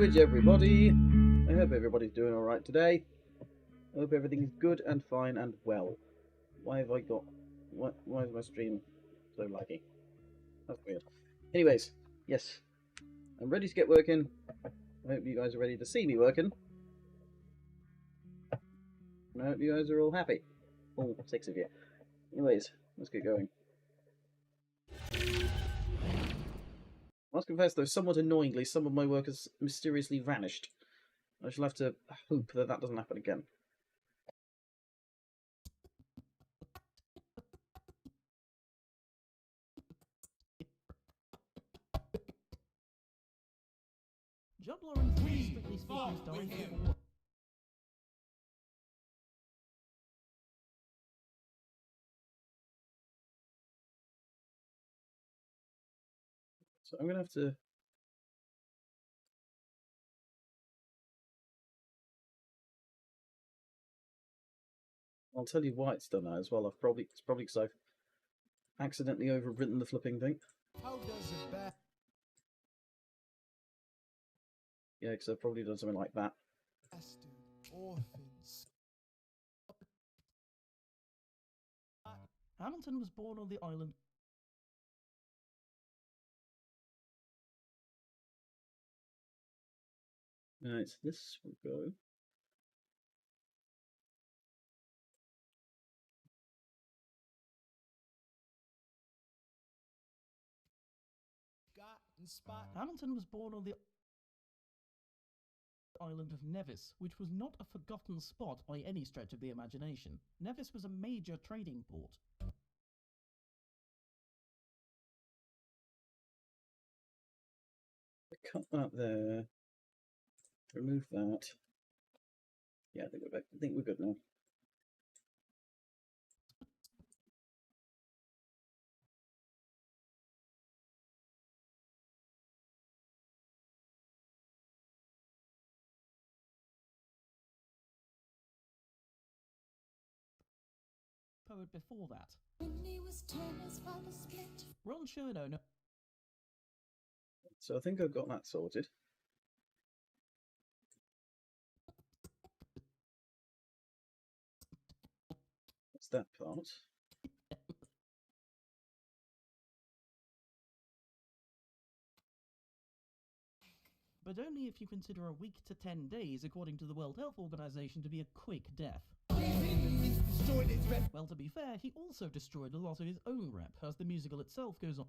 sandwich, everybody. I hope everybody's doing alright today. I hope everything's good and fine and well. Why have I got... Why is my stream so laggy? That's weird. Anyways, yes. I'm ready to get working. I hope you guys are ready to see me working. And I hope you guys are all happy. All 6 of you. Anyways, let's get going. I must confess, though, somewhat annoyingly, some of my work has mysteriously vanished. I shall have to hope that that doesn't happen again. John Lawrence, strictly speaking, is directed. So I'm going to have to... I'll tell you why it's done that as well. It's probably because I've accidentally overwritten the flipping thing. How does it back? Yeah, because I've probably done something like that. Orphans. Hamilton was born on the island. Right, this will go. Hamilton was born on the island of Nevis, which was not a forgotten spot by any stretch of the imagination. Nevis was a major trading port. Cut that there. Remove that. Yeah, I think we're back. I think we're good now. Poet before that. Ron Chernow. So I think I've got that sorted. That's that part. But only if you consider a week to 10 days, according to the World Health Organization, to be a quick death. Well, to be fair, he also destroyed a lot of his own rep, as the musical itself goes on.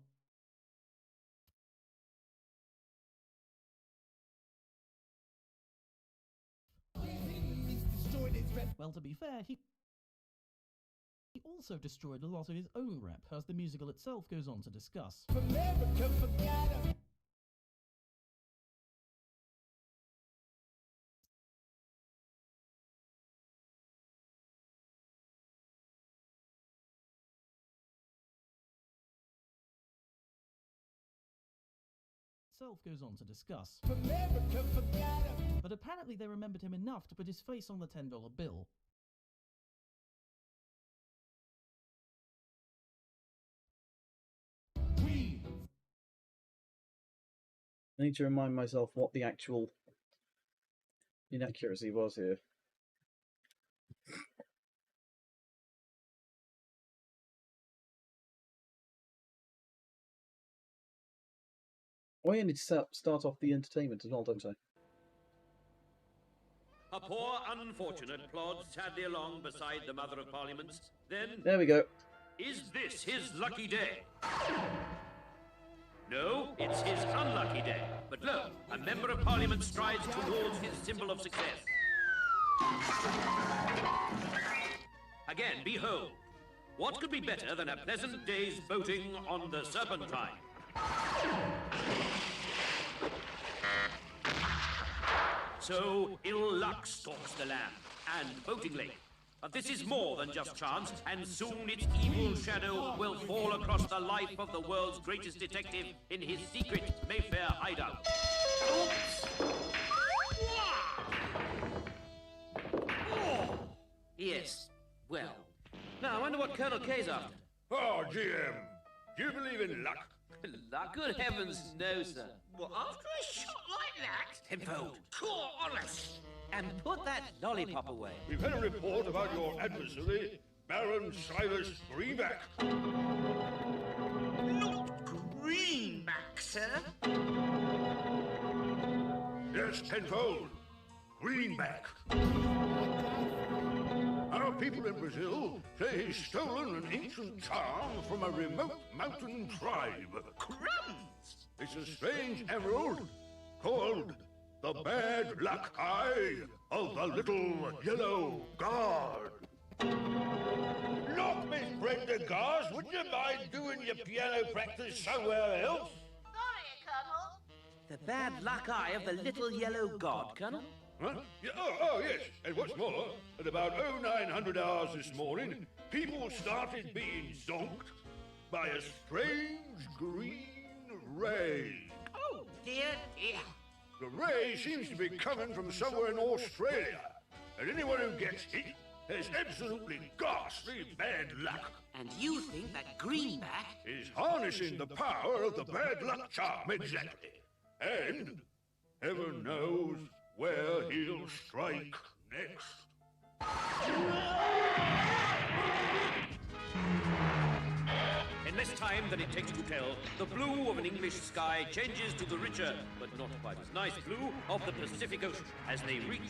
Well, to be fair, he also destroyed a lot of his own rep, as the musical itself goes on to discuss. America forgot him. Goes on to discuss. America forgot him. But apparently they remembered him enough to put his face on the $10 bill. I need to remind myself what the actual inaccuracy was here. Oh, I need to start off the entertainment as well, don't I? A poor unfortunate plods sadly along beside the Mother of Parliaments. Then, there we go. Is this his lucky day? No, it's his unlucky day. But lo, a Member of Parliament strides towards his symbol of success. Again, behold, what could be better than a pleasant day's boating on the Serpentine? So ill luck stalks the land, and boatingly. But this is more than just chance, and soon its evil shadow will fall across the life of the world's greatest detective in his secret Mayfair hideout. Oops! Oh. Yes, well. Now, I wonder what Colonel K's after. Oh, GM, do you believe in luck? Luck? Good heavens, no, sir. Well, after a shot like that? Penfold, call us. And put that lollipop away. We've had a report about your adversary, Baron Silas Greenback. Not Greenback, sir. Yes, Tenfold. Greenback. Our people in Brazil say he's stolen an ancient charm from a remote mountain tribe. Crumbs! It's a strange emerald called the Bad Luck Eye of the Little Yellow Guard. Look, Miss Brenda Gars, would you mind doing your piano practice somewhere else? Sorry, Colonel. The bad luck eye of the little yellow god, Colonel? Huh? Yeah, oh, yes. And what's more, at about 0900 hours this morning, people started being zonked by a strange green ray. Oh, dear, dear. The ray seems to be coming from somewhere in Australia, and anyone who gets hit has absolutely ghastly bad luck. And you think that Greenback... Is harnessing the power of the bad luck charm, exactly. And heaven knows where he'll strike next. In less time than it takes to tell, the blue of an English sky changes to the richer, but not quite as nice blue, of the Pacific Ocean as they reach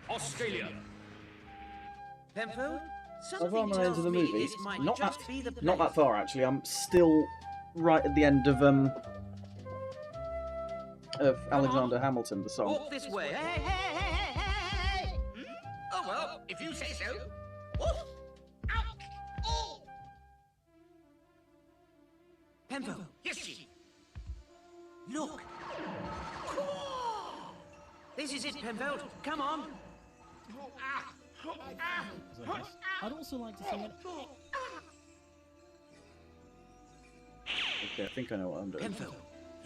Australia. Penfold, How far am something I tells into the me movie? this might Not just that, be the not place. that far actually. I'm still right at the end of Alexander Hamilton, the song. Walk this way. Hey, hey, hey, hey, hey, hey! Oh, well, if you say so. Woof! Out! Oh! Penfold. Yes, Chief. Look. This is it, Penfold. Come on. I'd also like to see it. Okay, I think I know what I'm doing. Penfold,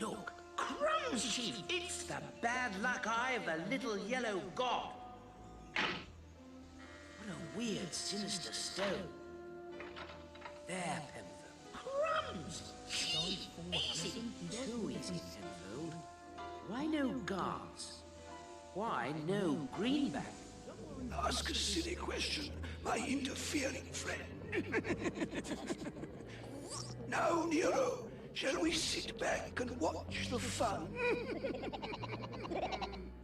look. Crumbs, Chief. It's the bad luck eye of the little yellow god. What a weird, sinister stone. There, Penfold. Crumbs! Easy. Too easy, Penfold. Why no guards? Why no Greenback? Ask a silly question, my interfering friend. Now, Nero, shall we sit back and watch the fun?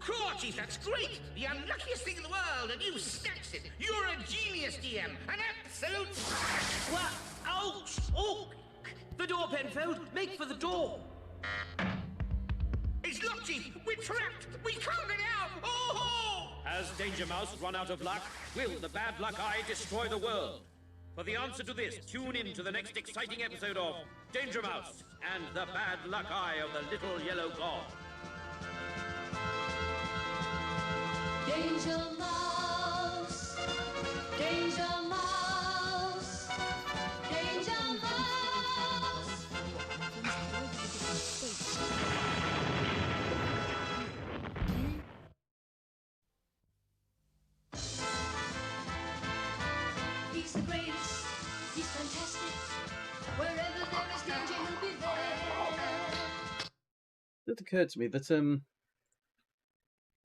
Cool, Chief, that's great! The unluckiest thing in the world, and you snatched it! You're a genius, DM! An absolute... What? Ouch! Oh! The door, Penfold! Make for the door! It's locked, Chief! We're trapped! We can't get out! Oh! Has Danger Mouse run out of luck? Will the bad luck eye destroy the world? For the answer to this, tune in to the next exciting episode of Danger Mouse and the bad luck eye of the little yellow god. Danger Mouse, Danger Mouse, Danger Mouse. He's the greatest, he's fantastic. Wherever there is danger, he'll be there. It occurred to me that I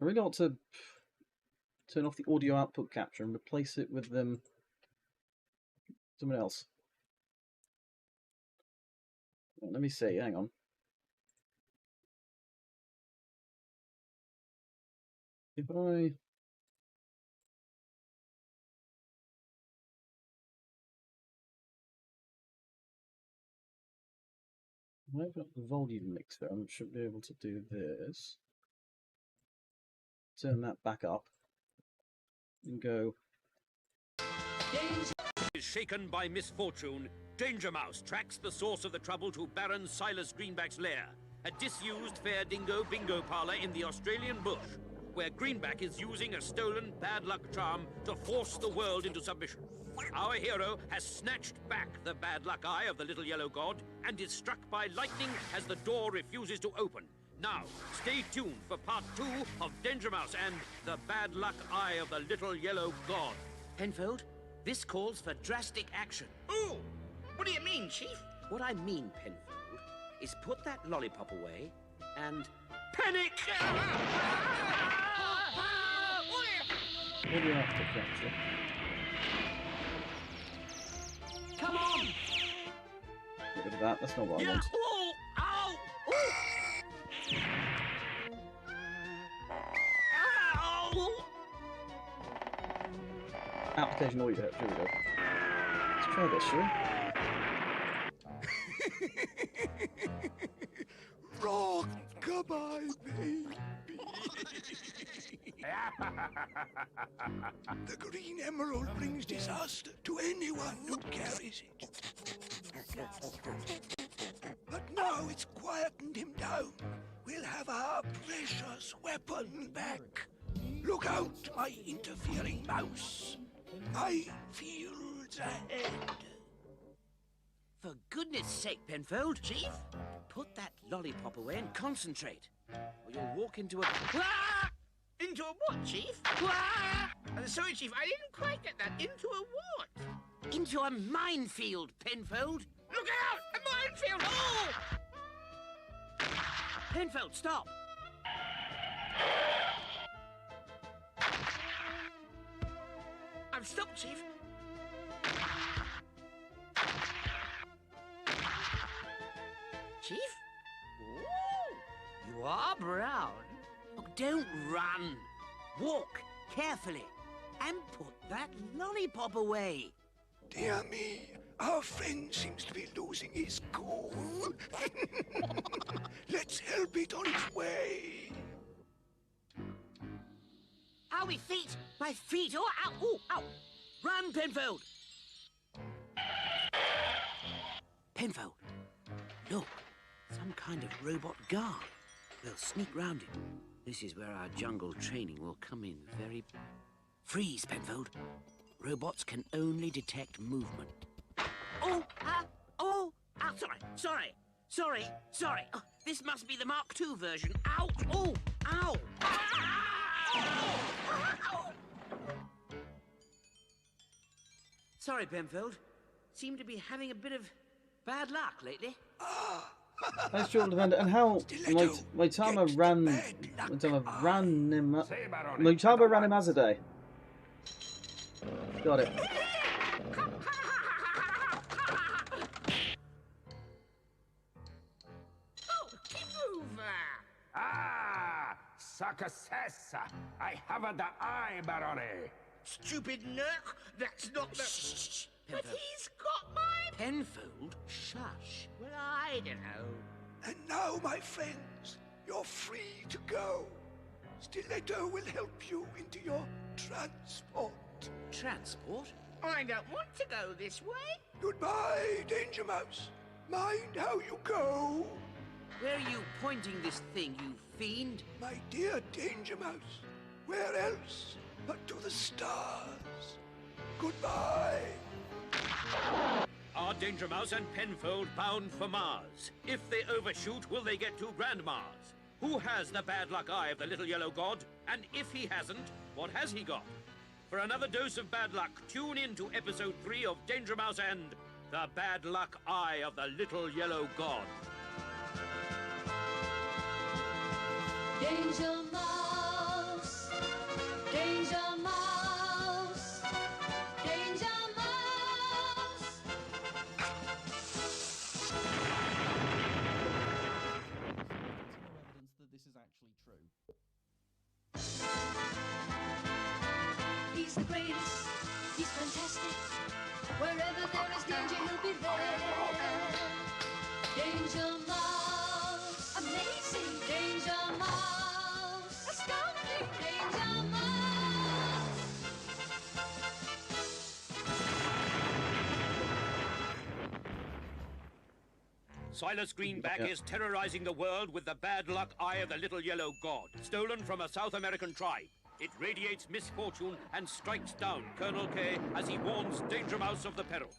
really ought to turn off the audio output capture and replace it with someone else. Let me see, hang on. If I... I've got the volume mixer, I should be able to do this. Turn that back up. And go... Is shaken by misfortune, Danger Mouse tracks the source of the trouble to Baron Silas Greenback's lair, a disused fair dingo bingo parlor in the Australian bush, where Greenback is using a stolen bad luck charm to force the world into submission. Our hero has snatched back the bad luck eye of the little yellow god and is struck by lightning as the door refuses to open. Now, stay tuned for part 2 of Danger Mouse and the bad luck eye of the little yellow god. Penfold, this calls for drastic action. Ooh! What do you mean, Chief? What I mean, Penfold, is put that lollipop away and Panic! What do you have to capture? Come on! Get rid of that. That's not what I Yeah! want. Oh! Ow! Ow! Application audio. Here we go. Let's try this, shall we? Rock-a-bye, baby. The green emerald brings disaster to anyone who carries it. But now it's quietened him down. We'll have our precious weapon back. Look out, my interfering mouse. My fields ahead. For goodness sake, Penfold. Chief, put that lollipop away and concentrate. Or you'll walk into a... Ah! Into a what, Chief? Ah! Sorry, Chief, I didn't quite get that. Into a what? Into a minefield, Penfold. Look out! A minefield! Oh! Penfold, stop. I've stopped, Chief. Chief? Ooh, you are brown. Look, don't run. Walk carefully and put that lollipop away. Dear me, our friend seems to be losing his cool. Let's help it on its way. Ow, my feet! My feet! Oh, ow! Oh, ow! Run, Penfold! Penfold, look. Some kind of robot guard. We'll sneak round it. This is where our jungle training will come in very... Freeze, Penfold. Robots can only detect movement. Oh! Sorry. Oh, this must be the Mark II version. Ow! Oh! Ow! Ow! Sorry, Penfold. Seem to be having a bit of bad luck lately. Nice short defender. And how Moitama ran Moitama ran him as a day. Got it. Oh, keep over! Ah, success! I have the eye, Barone. Stupid nerk! That's not the... Shh, But Penfold. he's got my... Penfold? Shush. Well, I don't know. And now, my friends, you're free to go. Stiletto will help you into your transport. Transport? I don't want to go this way. Goodbye, Danger Mouse. Mind how you go. Where are you pointing this thing, you fiend? My dear Danger Mouse, where else but to the stars? Goodbye. Are Danger Mouse and Penfold bound for Mars? If they overshoot, will they get to Grand Mars? Who has the bad luck eye of the little yellow god? And if he hasn't, what has he got? For another dose of bad luck, tune in to episode 3 of Danger Mouse and the bad luck eye of the little yellow god. Danger Mouse, Danger Mouse, Danger Mouse. There's no evidence that this is actually true. He's the greatest, he's fantastic. Wherever there is danger, he'll be there. Danger Mouse, amazing. Danger Mouse, astounding. Danger Mouse. Silas Greenback is terrorizing the world with the bad luck eye of the little yellow god, stolen from a South American tribe. It radiates misfortune and strikes down Colonel K as he warns Danger Mouse of the peril.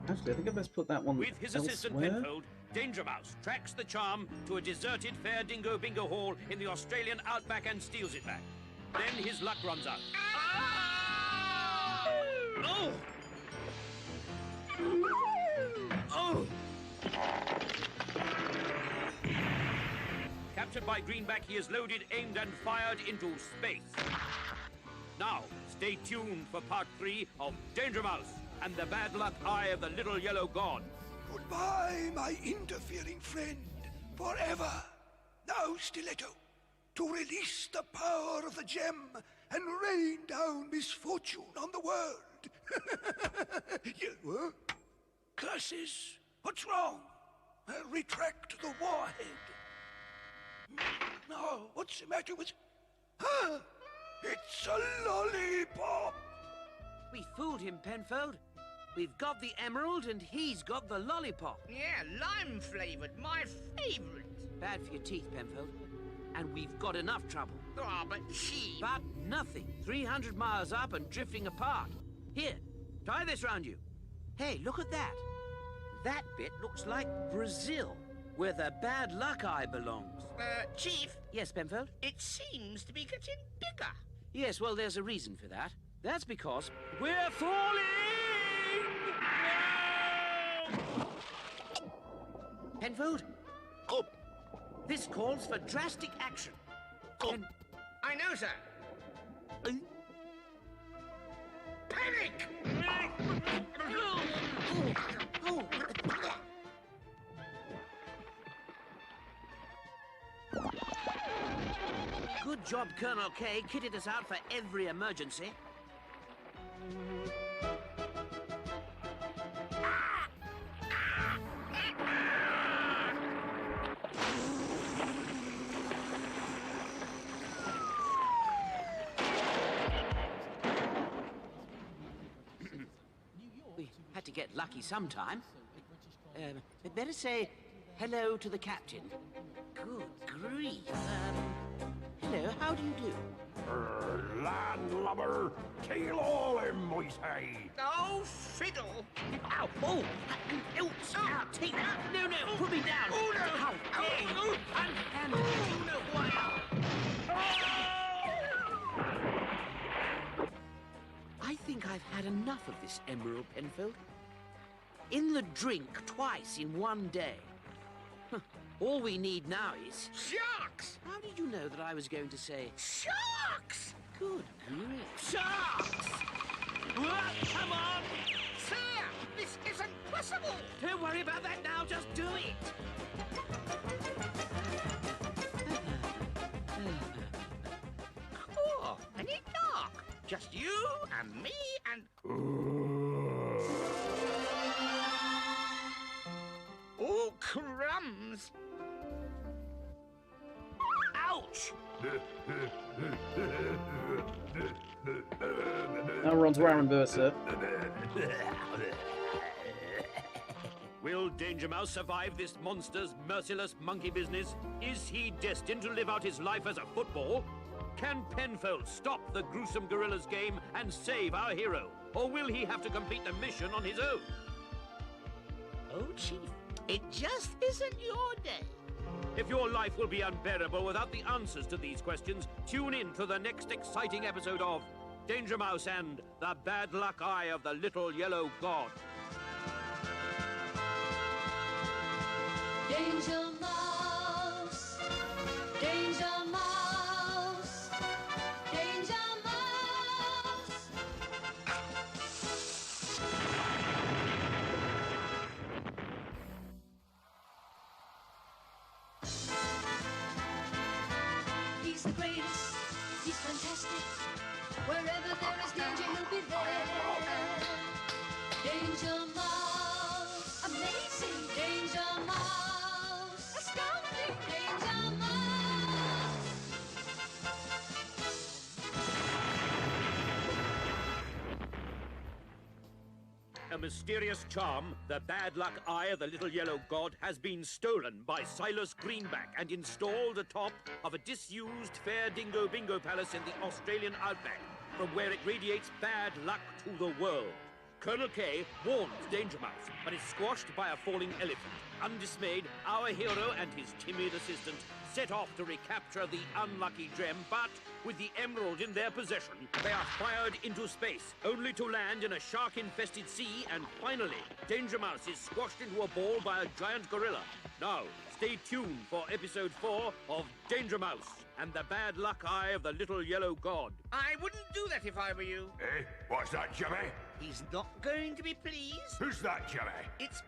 Actually, I think I best put that one With his assistant elsewhere. Penfold, Danger Mouse tracks the charm to a deserted fair dingo bingo hall in the Australian outback and steals it back. Then his luck runs out. Oh! Oh! Captured by Greenback, he is loaded, aimed, and fired into space. Now, stay tuned for part 3 of Danger Mouse and the Bad Luck Eye of the Little Yellow God. Goodbye, my interfering friend, forever. Now, Stiletto, to release the power of the gem and rain down misfortune on the world. Curses, what's wrong? Retract the warhead. No, what's the matter with... Huh? It's a lollipop! We fooled him, Penfold. We've got the emerald and he's got the lollipop. Yeah, lime-flavored, my favorite. Bad for your teeth, Penfold. And we've got enough trouble. Oh, but she... But nothing. 300 miles up and drifting apart. Here, try this round you. Hey, look at that. That bit looks like Brazil, where the Bad Luck Eye belongs. Chief? Yes, Penfold? It seems to be getting bigger. Yes, well, there's a reason for that. That's because we're falling! No! Penfold? Oh. This calls for drastic action. Oh. I know, sir. Panic! Oh. Good job, Colonel K. Kitted us out for every emergency. We had to get lucky sometime. We'd better say hello to the captain. Good grief. Hello, how do you do? Landlubber, kill all him, I say. Oh, fiddle. Ow! Oh! Ow! Ow! Take that! No, no! Put me down! Oh, no! How dare you! And you know who I am! I think I've had enough of this Emerald, Penfold. In the drink twice in one day. All we need now is... Sharks! How did you know that I was going to say... Sharks! Good grief. Sharks! Come on! Sir, this isn't possible! Don't worry about that now, just do it! Cool, and it's dark. Just you and me and... Oh, crumbs! Ouch! Now we're on to Aaron Bursar. Will Danger Mouse survive this monster's merciless monkey business? Is he destined to live out his life as a football? Can Penfold stop the gruesome gorilla's game and save our hero? Or will he have to complete the mission on his own? Oh, Chief, it just isn't your day. If your life will be unbearable without the answers to these questions, tune in to the next exciting episode of Danger Mouse and the Bad Luck Eye of the Little Yellow God. Danger Mouse, Danger Mouse, Danger Mouse. He's the greatest, he's fantastic. Wherever there is danger, he'll be there. Danger Mouse, amazing. Danger Mouse, astounding. Danger Mouse. A mysterious charm, the Bad Luck Eye of the Little Yellow God, has been stolen by Silas Greenback and installed atop of a disused Fair Dingo Bingo Palace in the Australian outback, from where it radiates bad luck to the world. Colonel K warns Danger Mouse, but is squashed by a falling elephant. Undismayed, our hero and his timid assistant set off to recapture the unlucky gem, but with the emerald in their possession, they are fired into space, only to land in a shark-infested sea, and finally, Danger Mouse is squashed into a ball by a giant gorilla. Now, stay tuned for episode 4 of Danger Mouse and the bad luck eye of the little yellow god. I wouldn't do that if I were you. Eh? What's that, Jimmy? He's not going to be pleased. Who's that, Jimmy? It's...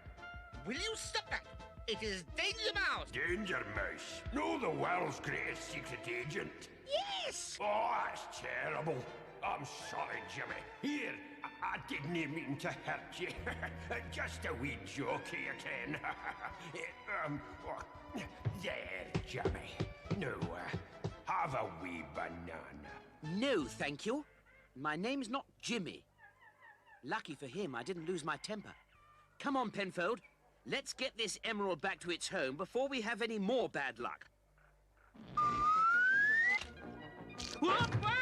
Will you stop that? It is Danger Mouse. Danger Mouse. No, the world's greatest secret agent. Yes! Oh, that's terrible. I'm sorry, Jimmy. Here, I didn't mean to hurt you. Just a wee joke, you can. There, Jimmy. Now, have a wee banana. No, thank you. My name's not Jimmy. Lucky for him, I didn't lose my temper. Come on, Penfold. Let's get this emerald back to its home before we have any more bad luck. Oh, ah.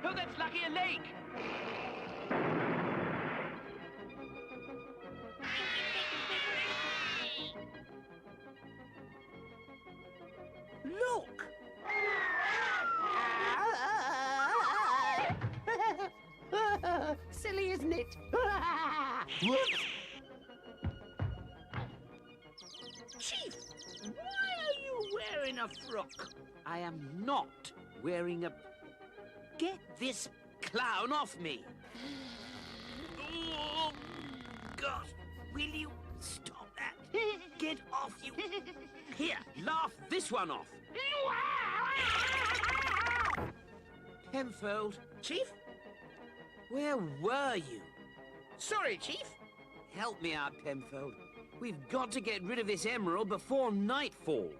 Oh, that's lucky a lake! Look! Silly, isn't it? Chief, why are you wearing a frock? I am not wearing a... Get this clown off me! Oh, God! Will you stop that? Get off, you... Here, laugh this one off. Penfold. Chief? Where were you? Sorry, Chief. Help me out, Penfold. We've got to get rid of this emerald before night falls.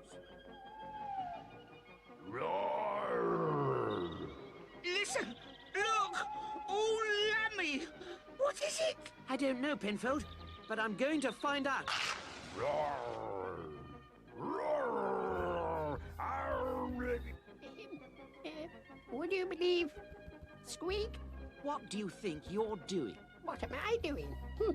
Roar! Listen! Look! Oh, Lammy! What is it? I don't know, Penfold, but I'm going to find out. Roar! Roar! Would you believe? Squeak? What do you think you're doing? What am I doing? He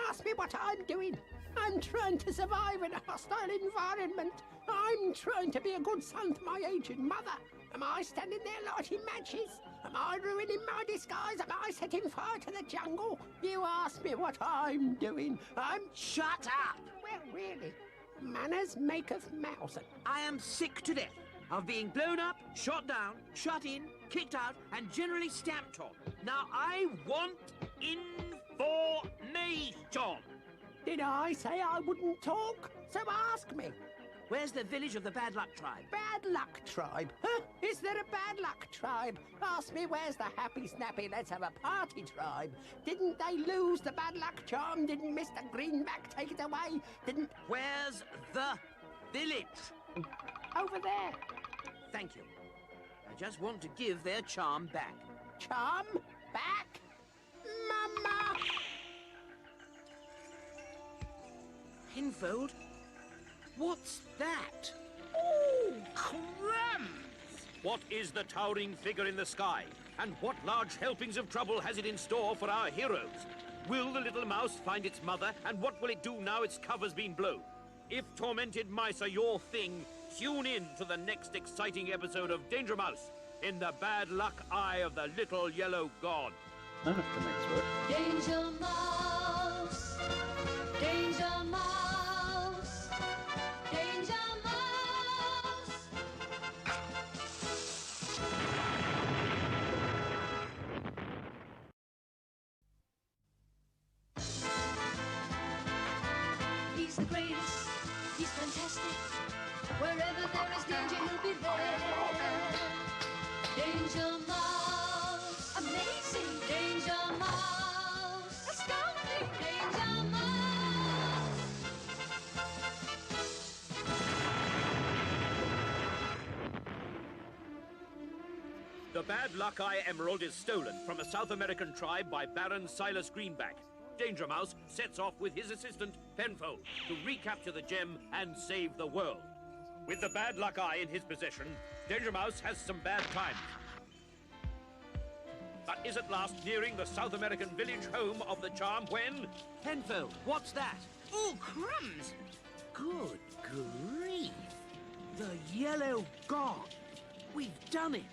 asked me what I'm doing. I'm trying to survive in a hostile environment. I'm trying to be a good son to my aging mother. Am I standing there lighting matches? Am I ruining my disguise? Am I setting fire to the jungle? You asked me what I'm doing. Shut up! Well, really, manners maketh mouse. I am sick to death of being blown up, shot down, shut in, kicked out, and generally stamped on. Now I want information. Did I say I wouldn't talk? So ask me. Where's the village of the Bad Luck Tribe? Bad Luck Tribe? Huh? Is there a Bad Luck Tribe? Ask me where's the Happy Snappy Let's Have a Party Tribe? Didn't they lose the Bad Luck Charm? Didn't Mr. Greenback take it away? Didn't... Where's the village? Over there. Thank you. I just want to give their charm back. Charm? Back? Mama! Penfold? What's that? Oh, crumbs! What is the towering figure in the sky? And what large helpings of trouble has it in store for our heroes? Will the little mouse find its mother? And what will it do now its cover's been blown? If tormented mice are your thing, tune in to the next exciting episode of Danger Mouse in the bad luck eye of the little yellow god. I have to make sure. Danger Mouse, Danger Mouse, Danger Mouse. He's the greatest, he's fantastic. Wherever there is danger, he'll be there. Danger Mouse, amazing. Danger Mouse, astounding. Danger Mouse. The bad luck eye emerald is stolen from a South American tribe by Baron Silas Greenback. Danger Mouse sets off with his assistant, Penfold, to recapture the gem and save the world. With the bad luck eye in his possession, Danger Mouse has some bad times. but is at last nearing the South American village home of the charm when... Penfold, what's that? Oh, crumbs! Good grief. The yellow god. We've done it.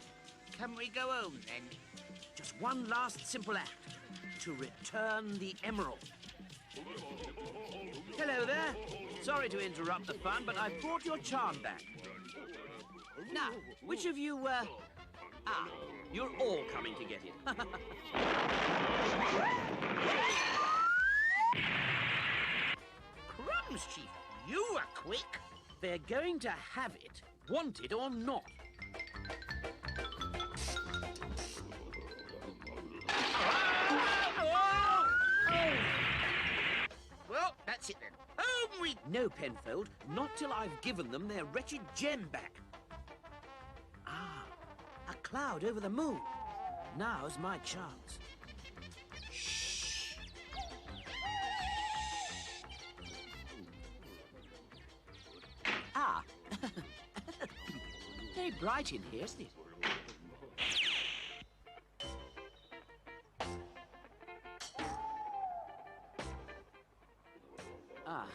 Can we go home then? Just one last simple act. To return the emerald. Hello there. Sorry to interrupt the fun, but I've brought your charm back. Now, which of you, You're all coming to get it. Crumbs, Chief. You were quick. They're going to have it, want it or not. Well, that's it then. Home we... No, Penfold, not till I've given them their wretched gem back. Ah, a cloud over the moon. Now's my chance. Shh. Ah, very bright in here, isn't it? Ah.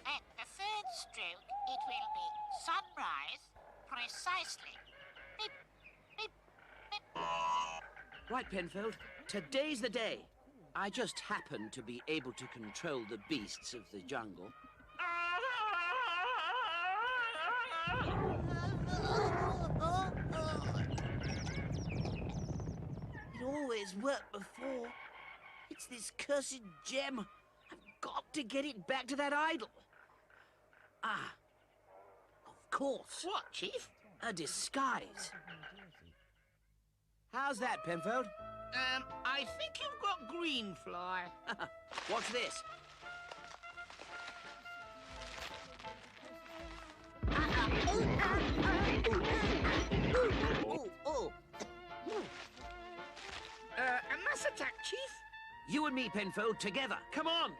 At the third stroke, it will be sunrise precisely. Beep, beep, beep. Right, Penfold. Today's the day. I just happen to be able to control the beasts of the jungle. It always worked before. It's this cursed gem. I've got to get it back to that idol. Ah, of course. What, Chief? A disguise. How's that, Penfold? I think you've got green fly. What's this? Oh. A mass attack, Chief? You and me, Penfold, together. Come on.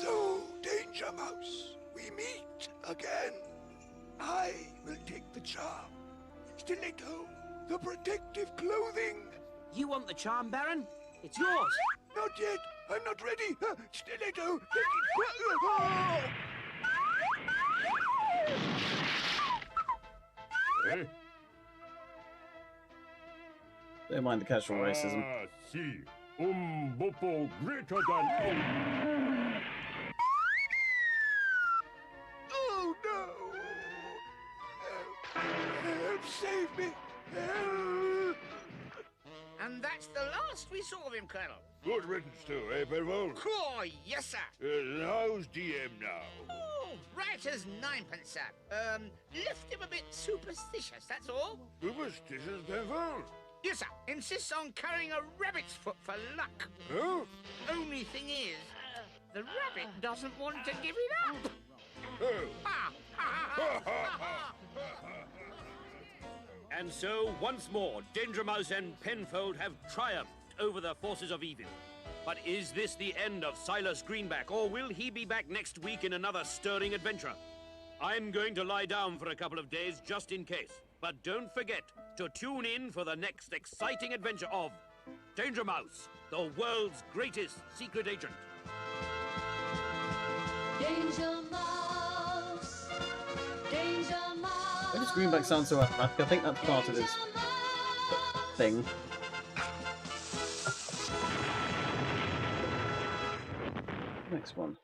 So, Danger Mouse, we meet again. I will take the charm. Stiletto, the protective clothing. You want the charm, Baron? It's yours. Not yet. I'm not ready. Stiletto, take it. Don't mind the casual racism. See, Boppo greater than Oh no! Help, save me! Help! And that's the last we saw of him, Colonel. Good riddance too, eh, Penfold? Oh, yes, sir. How's DM now? Oh, right as ninepence, sir. Left him a bit superstitious, that's all. Superstitious, Penfold? Yes, sir. Insists on carrying a rabbit's foot for luck. Huh? Only thing is, the rabbit doesn't want to give it up. And so, once more, Danger Mouse and Penfold have triumphed over the forces of evil. But is this the end of Silas Greenback, or will he be back next week in another stirring adventure? I'm going to lie down for a couple of days just in case. But don't forget to tune in for the next exciting adventure of Danger Mouse, the world's greatest secret agent. Danger Mouse, Danger Mouse. Why does Greenback sound so asthmatic? I think that's part of his thing. Next one.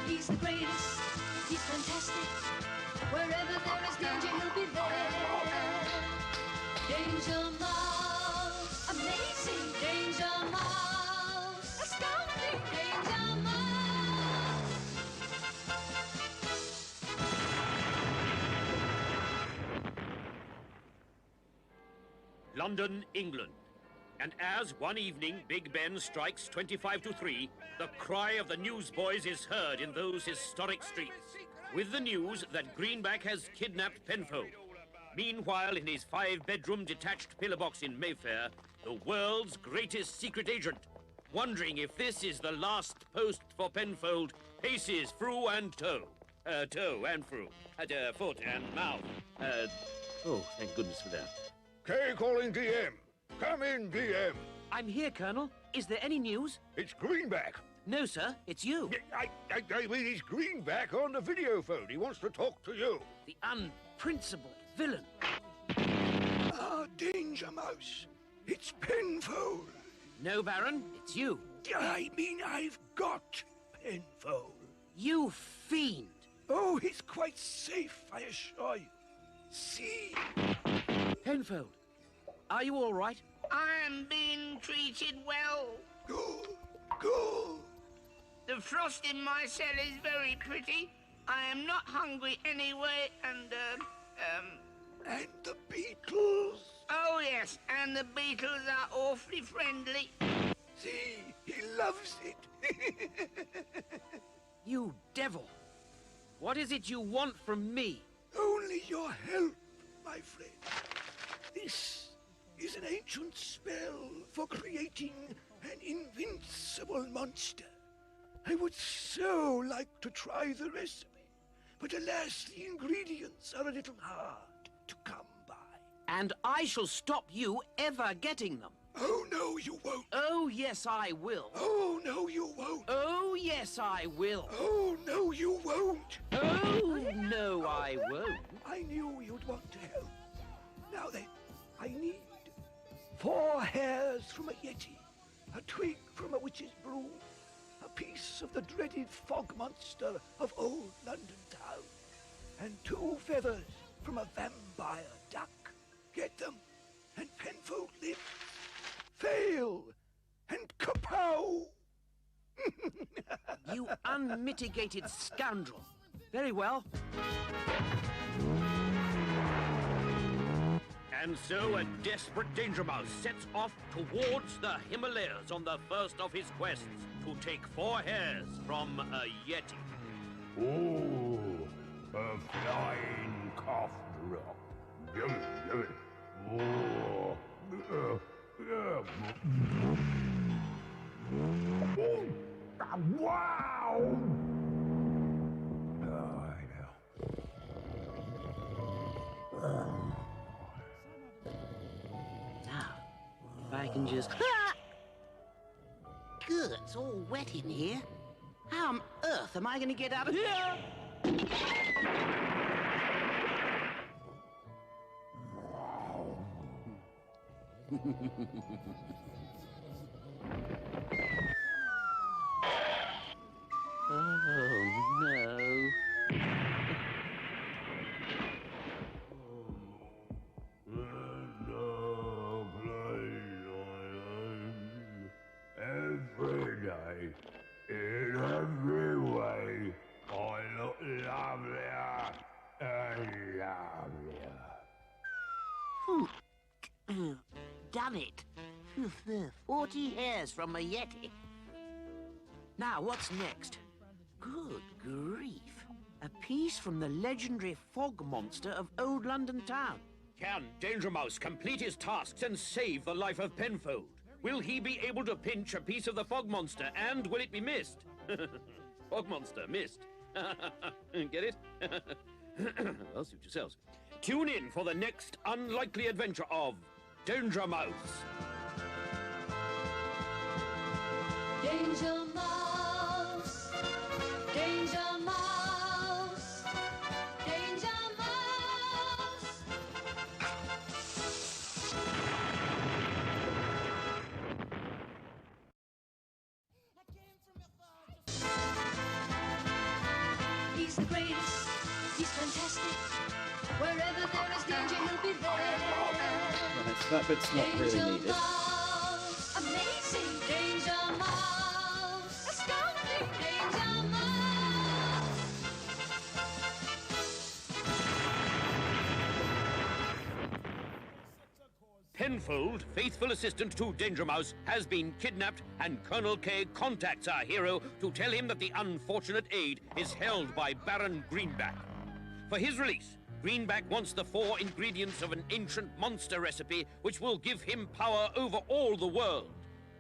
He's the greatest, he's fantastic. Wherever there is danger, he'll be there. Danger Mouse, amazing. Danger Mouse, astounding. Danger Mouse. London, England. And as one evening Big Ben strikes 25 to 3, the cry of the newsboys is heard in those historic streets, with the news that Greenback has kidnapped Penfold. Meanwhile, in his 5-bedroom detached pillar box in Mayfair, the world's greatest secret agent, wondering if this is the last post for Penfold, paces through and toe and through, foot and mouth. Oh, thank goodness for that. K calling DM. Come in, DM. I'm here, Colonel. Is there any news? It's Greenback. No, sir. It's you. I mean, it's Greenback on the video phone. He wants to talk to you. The unprincipled villain. Ah, Danger Mouse. It's Penfold. No, Baron. It's you. I mean, I've got Penfold. You fiend. Oh, he's quite safe, I assure you. See? Penfold, are you all right? I am being treated well. Good, good. The frost in my cell is very pretty. I am not hungry anyway, and And the Beatles. oh yes, and the beetles are awfully friendly. See, he loves it. You devil. What is it you want from me? Only your help, my friend. This is an ancient spell for creating an invincible monster. I would so like to try the recipe, but alas, the ingredients are a little hard to come by. And I shall stop you ever getting them. Oh, no, you won't. Oh, yes, I will. Oh, no, you won't. Oh, yes, I will. Oh, no, you won't. Oh, no, I won't. I knew you'd want to help. Now then, I need 4 hairs from a yeti, a twig from a witch's broom, a piece of the dreaded fog monster of old London town, and 2 feathers from a vampire duck. Get them, and Penfold lives. Fail, and kapow! You unmitigated scoundrel. Very well. And so a desperate Danger Mouse sets off towards the Himalayas on the first of his quests to take 4 hairs from a Yeti. Oh, a flying cough drop. Yummy, yummy. Oh, wow! Now, if I can just... Good, it's all wet in here. How on earth am I going to get out of here? Oh, no. Every day, in every way, I look lovelier and lovelier. Done it. 40 hairs from a Yeti. Now, what's next? Good grief. A piece from the legendary fog monster of old London town. Can Danger Mouse complete his tasks and save the life of Penfold? Will he be able to pinch a piece of the fog monster, and will it be missed? Fog monster, missed. Get it? Well, suit yourselves. Tune in for the next unlikely adventure of Danger Mouse. Danger Mouse, Danger Mouse, Danger Mouse. He's the greatest, he's fantastic. Wherever there is danger, he'll be there. Right, so that bit's not really Danger needed. Mouse, amazing Danger Mouse, astounding Danger Mouse. Penfold, faithful assistant to Danger Mouse, has been kidnapped, and Colonel K contacts our hero to tell him that the unfortunate aide is held by Baron Greenback. For his release, Greenback wants the 4 ingredients of an ancient monster recipe which will give him power over all the world.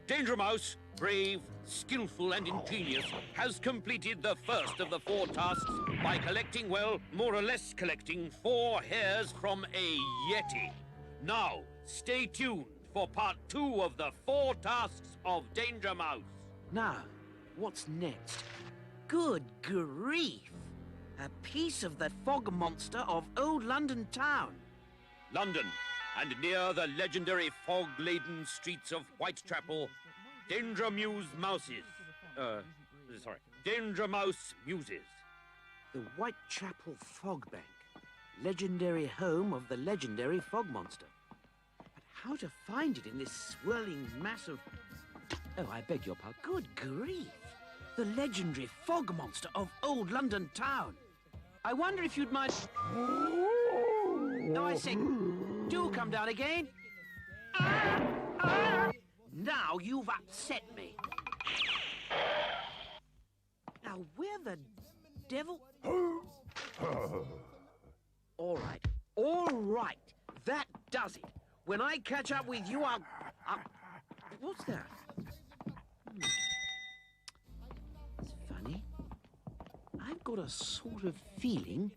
Danger Mouse, brave, skillful, and ingenious, has completed the first of the 4 tasks by collecting, well, more or less collecting 4 hairs from a Yeti. Now, stay tuned for part 2 of the 4 tasks of Danger Mouse. Now, what's next? Good grief! A piece of the fog monster of old London town. London, and near the legendary fog-laden streets of Whitechapel, Danger Mouse muses. The Whitechapel Fog Bank, legendary home of the legendary fog monster. But how to find it in this swirling mass of... Oh, I beg your pardon. Good grief! The legendary fog monster of old London town. I wonder if you'd mind... No, I say, do come down again. Now you've upset me. Now, where the devil... All right. That does it. When I catch up with you, I'll... What's that? It's funny. I've got a sort of feeling...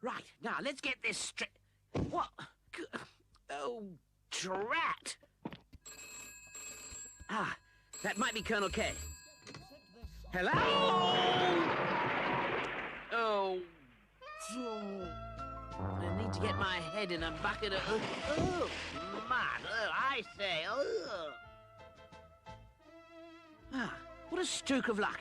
Right, now let's get this straight. What? Oh, drat! Ah, that might be Colonel K. Hello? Oh. I need to get my head in a bucket of... Oh, man. Oh, I say. Oh. Ah, what a stroke of luck.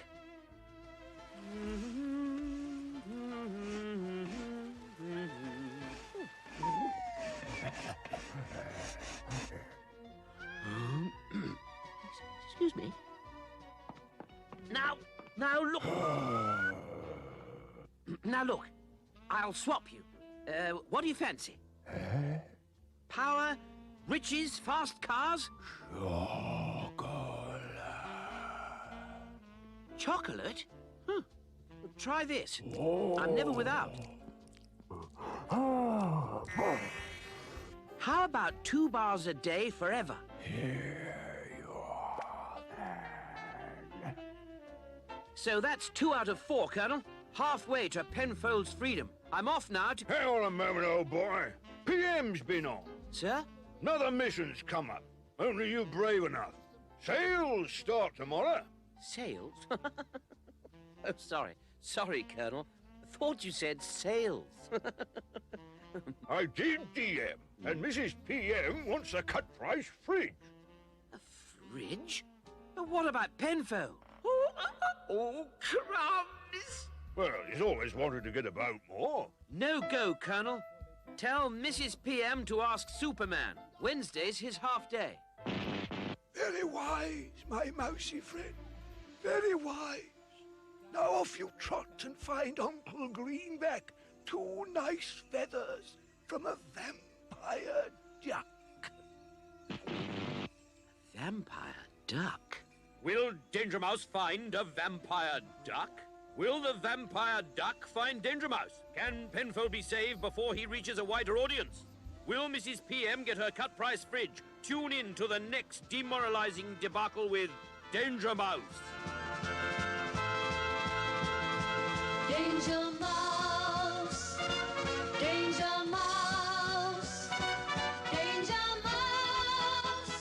Excuse me. Now look. Now look, I'll swap you. What do you fancy? Power, riches, fast cars? Chocolate? Huh. Try this. I'm never without. How about 2 bars a day forever? Here you are, then. So that's 2 out of 4, Colonel. Halfway to Penfold's freedom. I'm off now to... Hang on a moment, old boy. PM's been on. Sir? Another mission's come up. Only you brave enough. Sales start tomorrow. Sales? Oh, sorry. Sorry, Colonel. I thought you said sales. I did DM, and Mrs. PM wants a cut-price fridge. A fridge? What about Penfold? Oh, crumbs! Well, he's always wanted to get about more. No go, Colonel. Tell Mrs. PM to ask Superman. Wednesday's his half day. Very wise, my mousy friend. Very wise. Now off you trot and find Uncle Greenback 2 nice feathers from a vampire duck. Vampire duck? Will Danger Mouse find a vampire duck? Will the vampire duck find Danger Mouse? Can Penfold be saved before he reaches a wider audience? Will Mrs. PM get her cut-price fridge? Tune in to the next demoralizing debacle with Danger Mouse. Danger Mouse, Danger Mouse, Danger Mouse.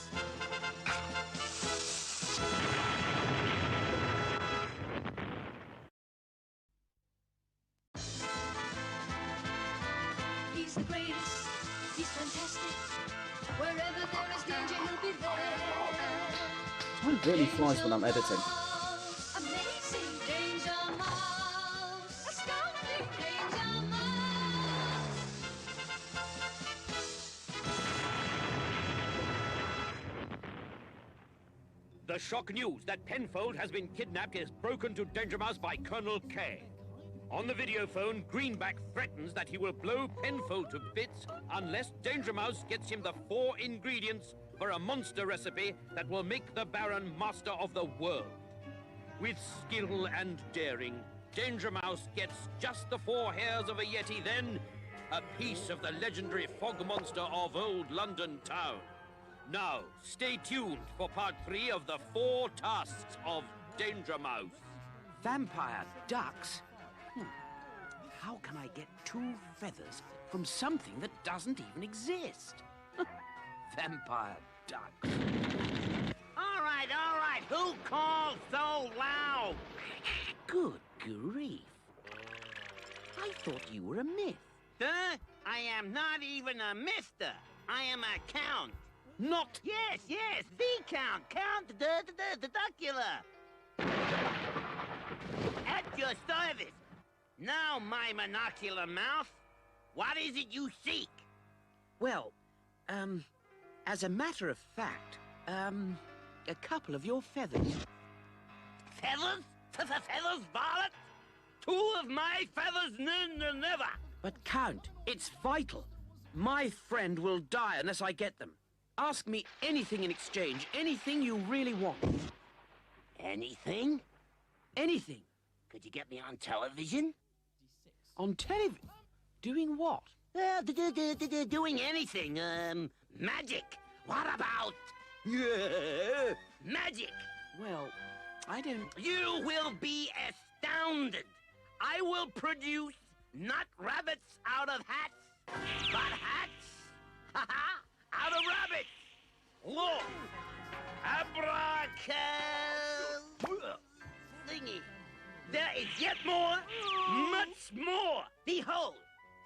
He's the greatest, he's fantastic. Wherever there is danger, he'll be there. Time really flies when I'm editing. Amazing Danger Mouse, astounding Danger Mouse. The shock news that Penfold has been kidnapped is broken to Danger Mouse by Colonel K. On the video phone, Greenback threatens that he will blow Penfold to bits unless Danger Mouse gets him the 4 ingredients for a monster recipe that will make the Baron master of the world. With skill and daring, Danger Mouse gets just the 4 hairs of a Yeti, then a piece of the legendary fog monster of old London town. Now, stay tuned for part 3 of the 4 tasks of Danger Mouse. Vampire ducks? How can I get 2 feathers from something that doesn't even exist? Vampire ducks. All right. Who calls so loud? Good grief. I thought you were a myth. Huh? I am not even a mister. I am a count. Not... Yes, the count. Count the duckula. At your service. Now, my monocular mouth, what is it you seek? Well, as a matter of fact, a couple of your feathers. Feathers? Feathers, Violet? 2 of my feathers, never. But Count, it's vital. My friend will die unless I get them. Ask me anything in exchange, anything you really want. Anything? Anything. Could you get me on television? On television? Doing what? Doing anything. Magic. What about... magic? Well, I don't... You will be astounded. I will produce not rabbits out of hats, but hats, out of rabbits. Look. Thingy. There is yet more, much more. Behold.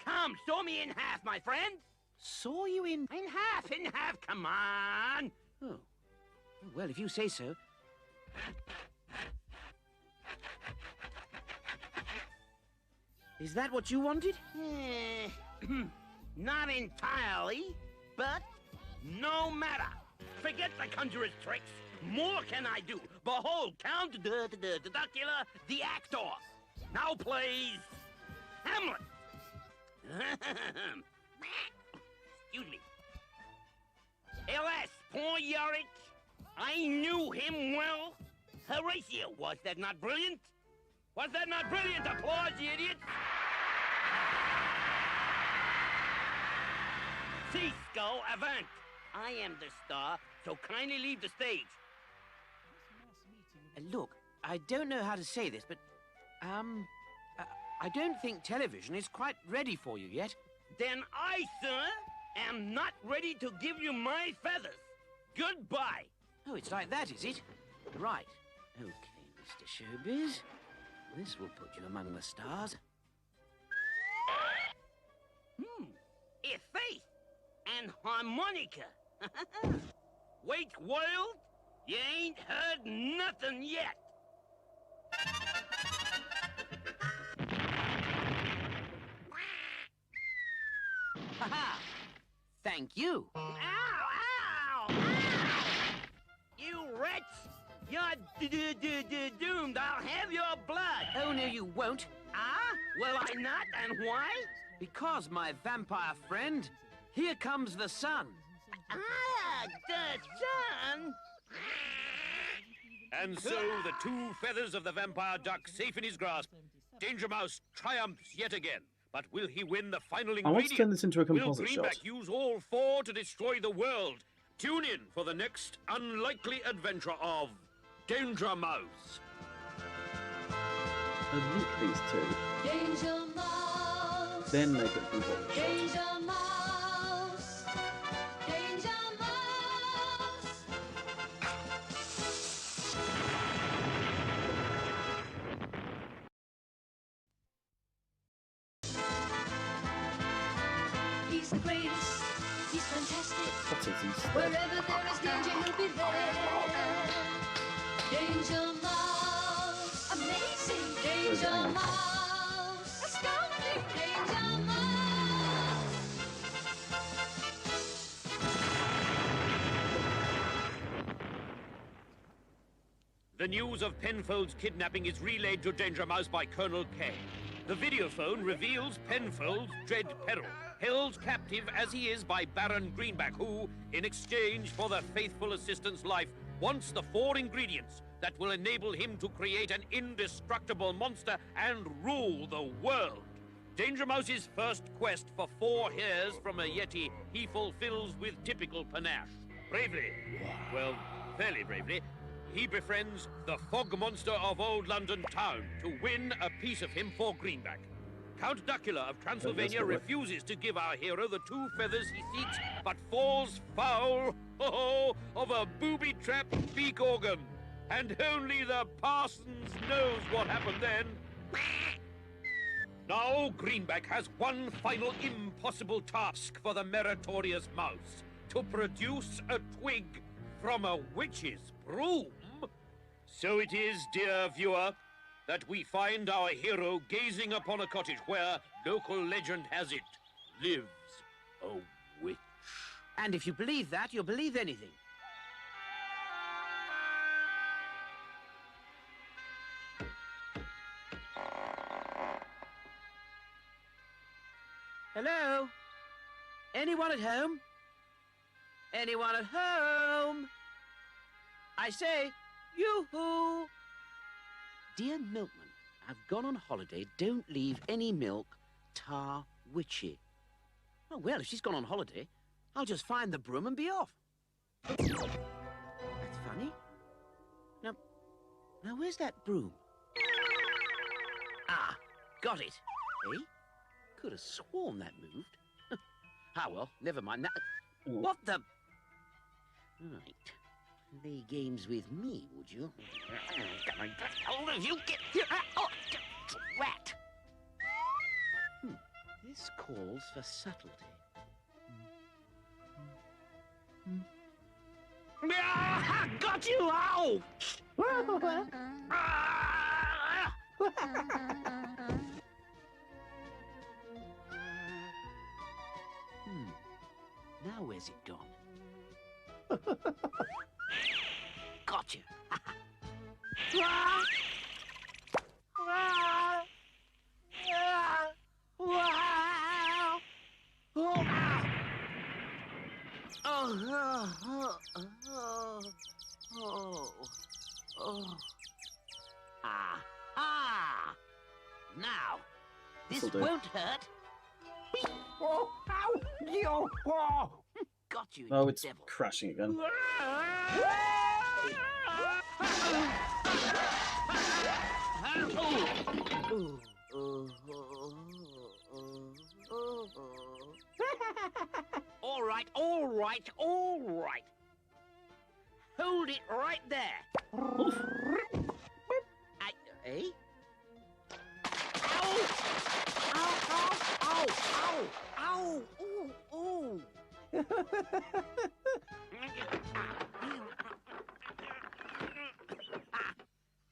Come, saw me in half, my friend. Saw you in... In half, come on. Oh. Well, if you say so. Is that what you wanted? Not entirely, but no matter. Forget the conjurer's tricks. More can I do. Behold, Count the Duckula, the actor. Now plays Hamlet. Excuse me. Alas, poor Yorick. I knew him well. Horatio, was that not brilliant? Was that not brilliant? Applause, you idiot. See, Skull, avant. I am the star, so kindly leave the stage. Look, I don't know how to say this, but, I don't think television is quite ready for you yet. Then I, sir, am not ready to give you my feathers. Goodbye. Oh, it's like that, is it? Right. Okay, Mr. Showbiz. This will put you among the stars. A faith and harmonica. Wait, world, you ain't heard nothing yet. Ha-ha! Thank you. Ow, ow, ow! You wretch! You're doomed. I'll have your blood. Oh, no, you won't. Ah? Will I not? And why? Because, my vampire friend, here comes the sun. Ah, the sun? And so, the 2 feathers of the vampire duck safe in his grasp, Danger Mouse triumphs yet again. But will he win the final ingredient? I want to turn this into a composite Will Greenback shot. use all 4 to destroy the world? Tune in for the next unlikely adventure of Danger Mouse. I link these 2. Danger Mouse. Then make a composite shot. Danger Mouse. Danger Mouse. He's the greatest. He's fantastic. What is he? Wherever there is danger, he'll be there. Danger Mouse. Amazing. Danger Mouse. Astounding. Danger Mouse. The news of Penfold's kidnapping is relayed to Danger Mouse by Colonel K. The videophone reveals Penfold's dread peril, held captive as he is by Baron Greenback, who, in exchange for the faithful assistant's life, wants the 4 ingredients that will enable him to create an indestructible monster and rule the world. Danger Mouse's first quest for 4 hairs from a Yeti he fulfills with typical panache. Bravely, well, fairly bravely, he befriends the fog monster of old London town to win a piece of him for Greenback. Count Duckula of Transylvania refuses to give our hero the 2 feathers he seeks, but falls foul of a booby-trapped beak organ. And only the parsons knows what happened then. Now Greenback has one final impossible task for the meritorious mouse: to produce a twig from a witch's broom. So it is, dear viewer, that we find our hero gazing upon a cottage where, local legend has it, lives a witch. And if you believe that, you'll believe anything. Hello? Anyone at home? Anyone at home? I say, yoo-hoo! Dear milkman, I've gone on holiday. Don't leave any milk tar witchy. Oh, well, if she's gone on holiday, I'll just find the broom and be off. That's funny. Now, where's that broom? Ah, got it. Eh? Could have sworn that moved. Ah, well, never mind that. What the... Right. Play games with me, would you? Hold of you, get here! Oh, drat! This calls for subtlety. Ah, got you! Ouch! Now where's it gone? Gotcha! Now, this won't hurt. Oh, ow! Yo! Oh! Got you, Oh, it's devil. crashing again. All right, all right, all right. Hold it right there. Eh? Ow! Ow, ow, ow, ow, ow, ooh, ooh.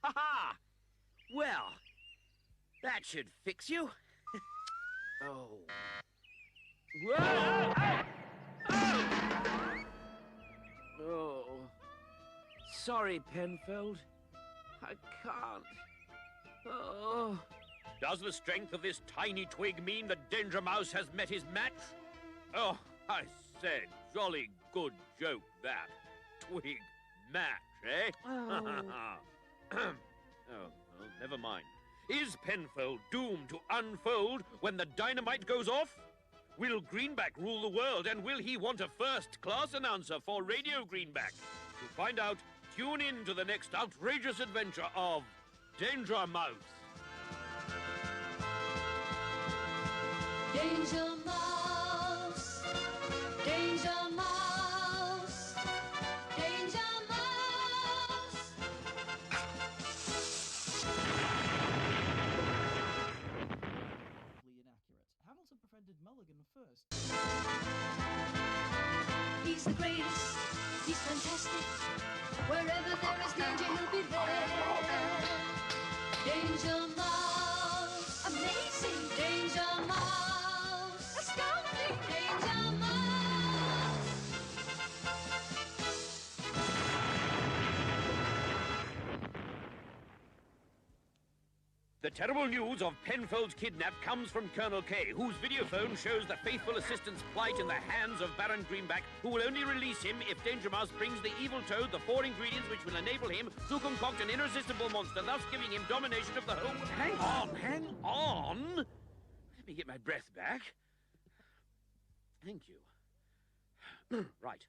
Ha-ha! Well, that should fix you. Oh. Whoa! Oh! Oh. Sorry, Penfold. I can't. Oh. Does the strength of this tiny twig mean that Danger Mouse has met his match? Oh, I said, jolly good joke that. Twig match, eh? Oh. Oh, well, never mind. Is Penfold doomed to unfold when the dynamite goes off? Will Greenback rule the world, and will he want a first-class announcer for Radio Greenback? To find out, tune in to the next outrageous adventure of Danger Mouse. Danger Mouse, Danger Mouse, Danger Mouse. Inaccurate. Hamilton befriended Mulligan first. He's the greatest, he's fantastic. Wherever there is danger, he'll be there. Danger Mouse, amazing. Danger Mouse, astounding. Danger Mouse. terrible news of Penfold's kidnap comes from Colonel K, whose videophone shows the faithful assistant's plight in the hands of Baron Greenback, who will only release him if Danger Mouse brings the evil toad the 4 ingredients which will enable him to concoct an irresistible monster, thus giving him domination of the whole... Hang on! Let me get my breath back. Thank you. Right.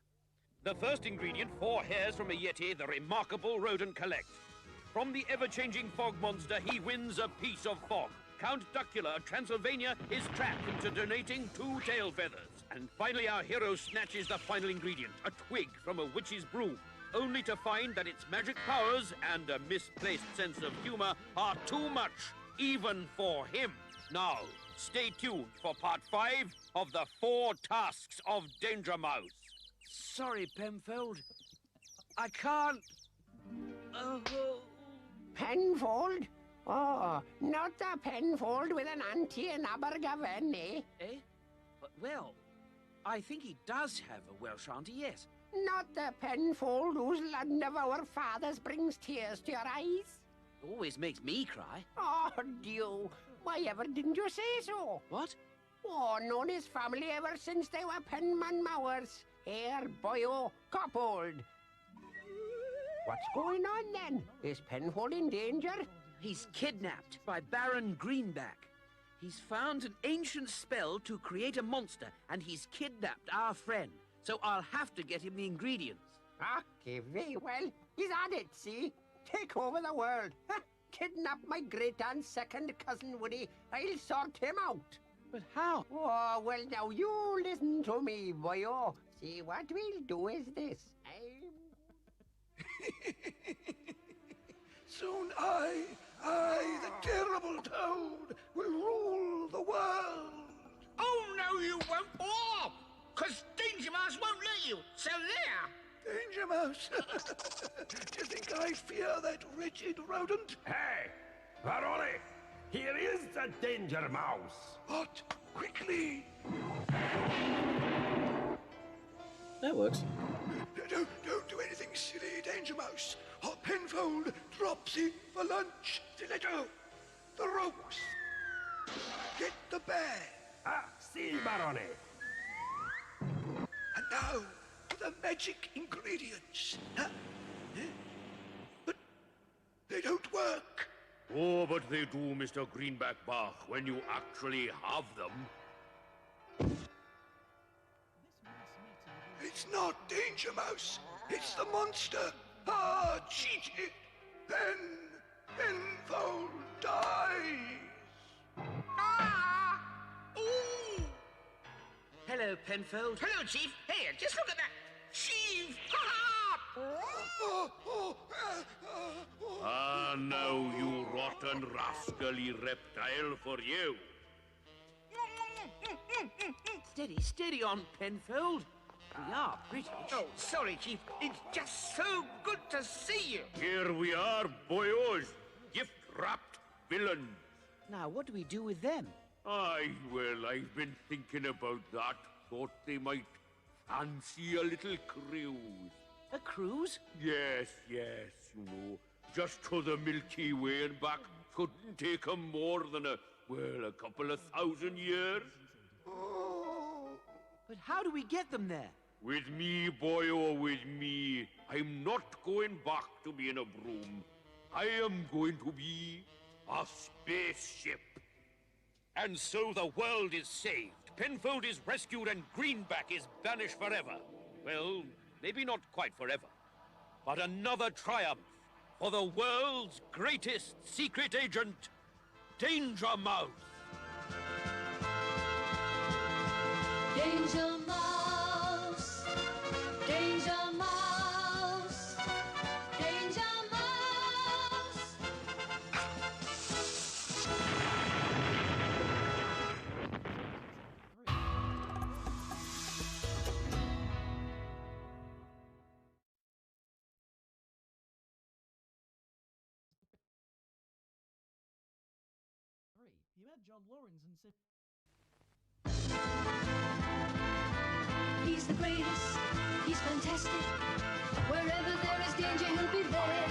The first ingredient, 4 hairs from a Yeti, the remarkable rodent collect. From the ever-changing fog monster, he wins a piece of fog. Count Duckula of Transylvania is trapped into donating 2 tail feathers. And finally, our hero snatches the final ingredient, a twig from a witch's broom, only to find that its magic powers and a misplaced sense of humor are too much, even for him. Now, stay tuned for part 5 of the 4 tasks of Danger Mouse. Sorry, Penfold. I can't... Penfold? Oh, not a Penfold with an auntie in Abergavenny, eh? Eh? Well, I think he does have a Welsh auntie, yes. Not the Penfold whose land of our fathers brings tears to your eyes? Always makes me cry. Oh, dear. Why ever didn't you say so? What? Oh, known his family ever since they were penman mowers. Hair, boyo, coppold. What's going on then? Is Penfold in danger? He's kidnapped by Baron Greenback. He's found an ancient spell to create a monster, and he's kidnapped our friend. So I'll have to get him the ingredients. Okay, very well. He's at it, see? Take over the world. Kidnap my great-aunt's second cousin, Woody. I'll sort him out. But how? Oh, well, now you listen to me, boyo. See, what we'll do is this. Soon I, the terrible toad, will rule the world. Oh, no, you won't. Oh, because Danger Mouse won't let you. So there. Danger Mouse? Do you think I fear that wretched rodent? Hey, Barone, here is the Danger Mouse. What? Quickly! That works. Don't do anything silly, Danger Mouse, or Penfold drops in for lunch. Stiletto! The ropes! Get the bear! Ah, si, Barone. And now, the magic ingredients. Huh? But they don't work. Oh, but they do, Mr. Greenback Bach, when you actually have them. It's not Danger Mouse. It's the monster. Ah, cheated. Then Penfold dies. Ah! Ooh! Hello, Penfold. Hello, Chief. Hey, just look at that. Chief! Ah, now, you rotten, rascally reptile, for you. Steady on, Penfold. We are British. Oh, sorry, Chief. It's just so good to see you. Here we are, boyos. Gift-wrapped villains. Now, what do we do with them? Aye, well, I've been thinking about that. Thought they might fancy a little cruise. A cruise? Yes, you know. Just to the Milky Way and back. Couldn't take 'em more than a couple of 1,000 years. But how do we get them there? With me, boyo, with me. I'm not going back to being a broom. I am going to be a spaceship. And so the world is saved. Penfold is rescued and Greenback is banished forever. Well, maybe not quite forever. But another triumph for the world's greatest secret agent, Danger Mouse. Danger Mouse, Danger Mouse, Danger Mouse. You had John Lawrence and Sip. He's the greatest, he's fantastic. Wherever there is danger, he'll be there.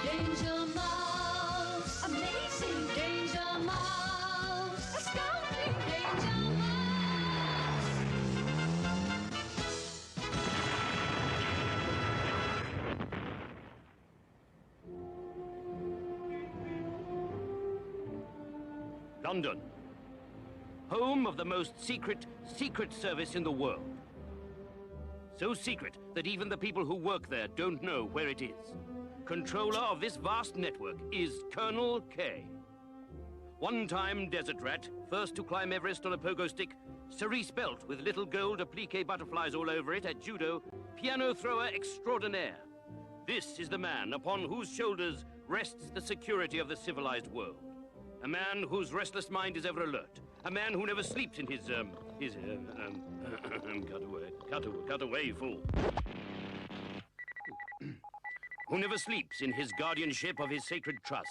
Danger Mouse, Amazing! Danger Mouse! Astounding! Danger Mouse! London. Home of the most secret service in the world. So secret that even the people who work there don't know where it is. Controller of this vast network is Colonel K. One-time desert rat, first to climb Everest on a pogo stick, cerise belt with little gold applique butterflies all over it at judo, piano thrower extraordinaire. This is the man upon whose shoulders rests the security of the civilized world. A man whose restless mind is ever alert. A man who never sleeps in his cut away, fool. Who never sleeps in his guardianship of his sacred trust.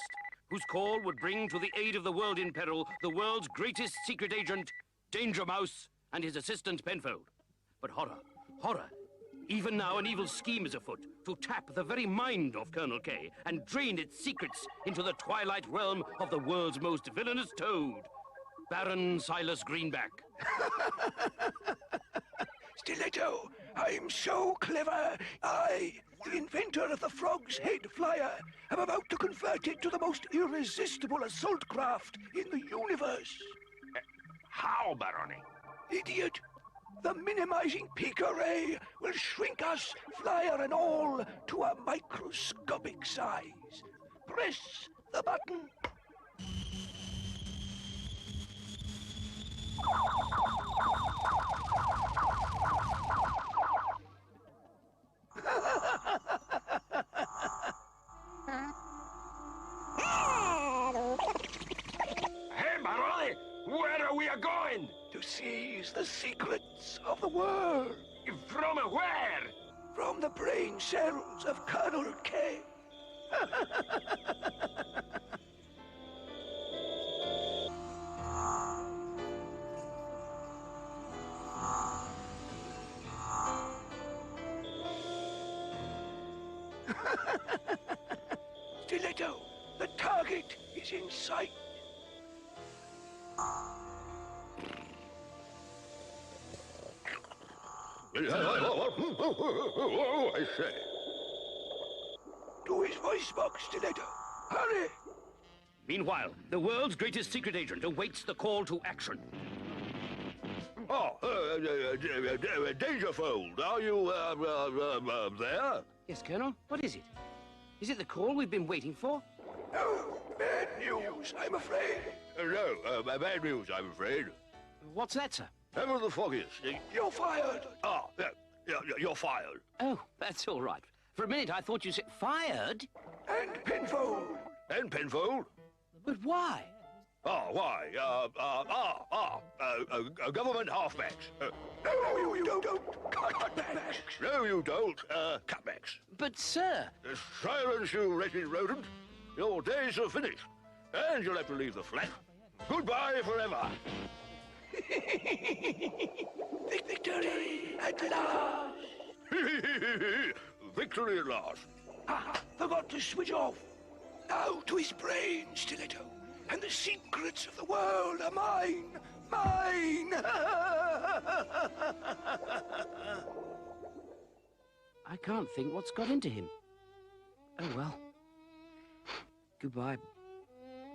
Whose call would bring to the aid of the world in peril the world's greatest secret agent, Danger Mouse, and his assistant Penfold. But horror, horror. Even now an evil scheme is afoot to tap the very mind of Colonel K and drain its secrets into the twilight realm of the world's most villainous toad, Baron Silas Greenback. Stiletto, I'm so clever. I, the inventor of the Frog's Head Flyer, am about to convert it to the most irresistible assault craft in the universe. How, Barony? Idiot! The minimizing peak array will shrink us, flyer and all, to a microscopic size. Press the button. Hey, Barony! Where are we going? To seize the secrets of the world. From where? From the brain cells of Colonel K. Stiletto, the target is in sight. I say. To his voice box, Stiletto. Hurry! Meanwhile, the world's greatest secret agent awaits the call to action. Oh, Dangerfold, are you, there? Yes, Colonel. What is it? Is it the call we've been waiting for? No, bad news, I'm afraid. No, bad news, I'm afraid. What's that, sir? Ever the foggiest. You're fired. Ah, yeah, you're fired. Oh, that's all right. For a minute, I thought you said fired. And Penfold. And Penfold? But why? Oh, why? Government halfbacks. No, you don't. Cutbacks. No, you don't. Cutbacks. But, sir... Silence, you wretched rodent. Your days are finished. And you'll have to leave the flat. Goodbye forever. Victory at last. Victory at last. Forgot to switch off. Now to his brain, Stiletto. And the secrets of the world are mine. Mine! I can't think what's got into him. Oh, well. Goodbye,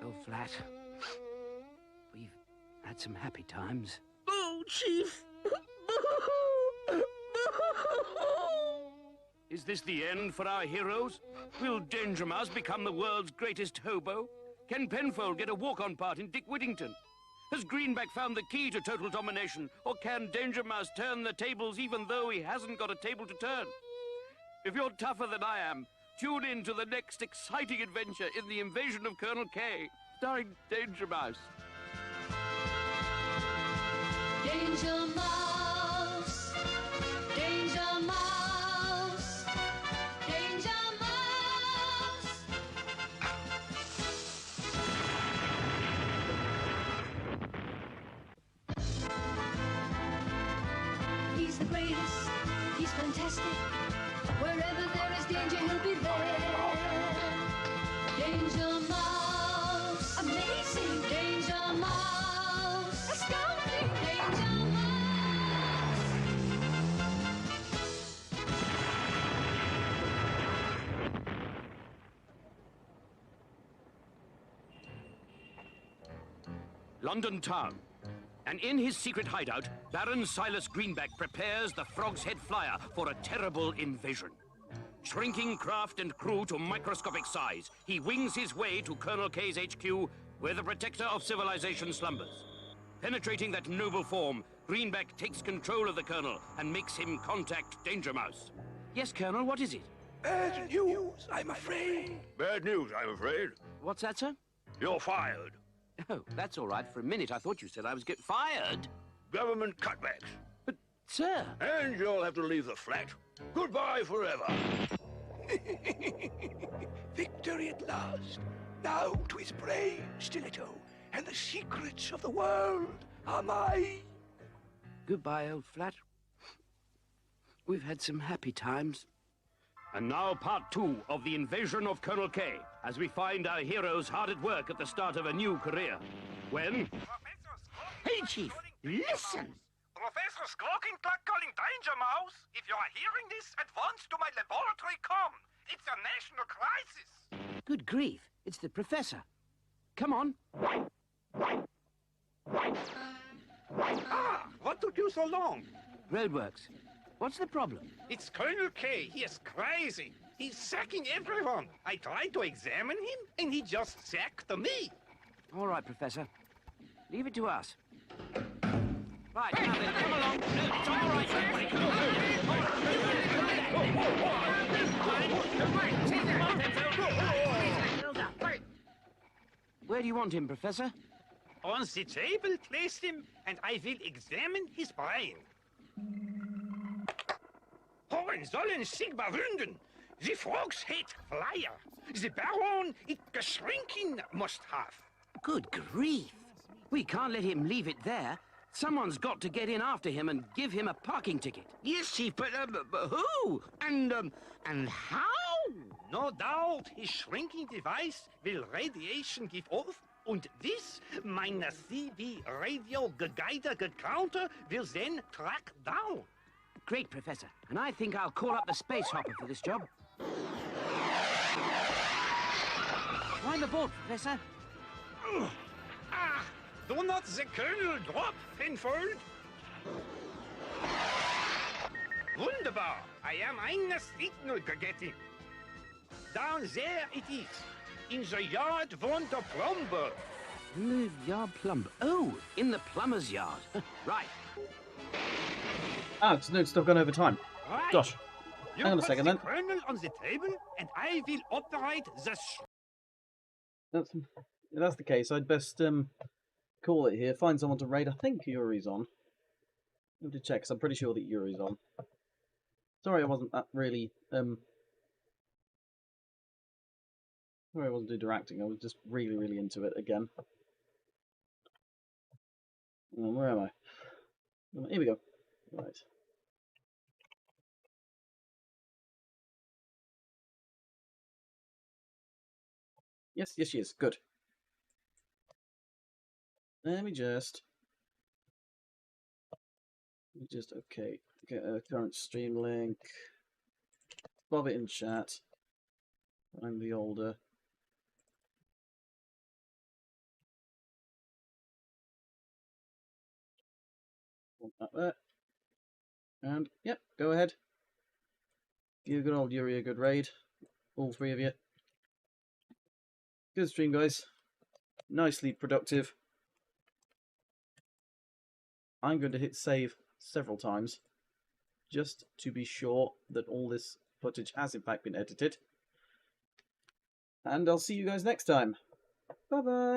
old flat. We've had some happy times. Oh, Chief! Is this the end for our heroes? Will Danger Mouse become the world's greatest hobo? Can Penfold get a walk-on part in Dick Whittington? Has Greenback found the key to total domination? Or can Danger Mouse turn the tables even though he hasn't got a table to turn? If you're tougher than I am, tune in to the next exciting adventure in the invasion of Colonel K, starring Danger Mouse. Danger Mouse, Danger Mouse, Danger Mouse. He's the greatest, he's fantastic. Wherever there is danger, he'll be there. Danger Mouse. Sing Danger Mouse, a skulking Danger Mouse. London town. And in his secret hideout, Baron Silas Greenback prepares the Frog's Head Flyer for a terrible invasion. Shrinking craft and crew to microscopic size, he wings his way to Colonel K's HQ, where the protector of civilization slumbers. Penetrating that noble form, Greenback takes control of the Colonel and makes him contact Danger Mouse. Yes, Colonel, what is it? Bad news, I'm afraid. Bad news, I'm afraid. What's that, sir? You're fired. Oh, that's all right. For a minute, I thought you said I was fired. Government cutbacks. But, sir... And you'll have to leave the flat. Goodbye forever. Victory at last. Now 'twas brave Stiletto, and the secrets of the world are mine. Goodbye, old flat. We've had some happy times. And now part 2 of the invasion of Colonel K, as we find our heroes hard at work at the start of a new career. When... Hey, Chief, listen! Professor Skulking-Cluck calling Danger Mouse. If you are hearing this, at once to my laboratory come. It's a national crisis. Good grief, it's the professor. Come on. Ah, what took you so long? Roadworks. What's the problem? It's Colonel K. He is crazy. He's sacking everyone. I tried to examine him, and he just sacked me. All right, Professor. Leave it to us. Right, now then, come along. No, it's all right, everybody. Come on. Where do you want him, Professor? On the table, place him, and I will examine his brain. Hohenzollern Sigma Wunden, the Frog's Head Flyer. The Baron it geschrinken must have. Good grief. We can't let him leave it there. Someone's got to get in after him and give him a parking ticket. Yes, Chief, but who? And how? No doubt his shrinking device will radiation give off, and this, meine CB radio Geiger counter will then track down. Great, Professor. And I think I'll call up the space hopper for this job. Climb aboard, Professor. Ah, do not the Colonel drop, Penfold? Wunderbar. I am eine signal getting. Down there it is. In the yard wohnt the plumber. In the yard plumber? Oh, in the plumber's yard. Right. Ah, it's no, it's still gone over time. Right. Gosh. You Hang on a put second the then. Colonel on the table, and I will operate the... If that's the case, I'd best call it here. Find someone to raid. I think Yuri's on. I have to check, because I'm pretty sure that Yuri's on. Sorry I wasn't that really... Sorry I wasn't interacting. I was just really, really into it again. Where am I? Here we go. Right. Yes, yes, she is. Good. Let me just okay, get a current stream link. Bob it in chat. I'm the older. Want that there. And, yep, go ahead. Give good old Yuri a good raid. All three of you. Good stream, guys. Nicely productive. I'm going to hit save several times, just to be sure that all this footage has in fact been edited. And I'll see you guys next time. Bye-bye.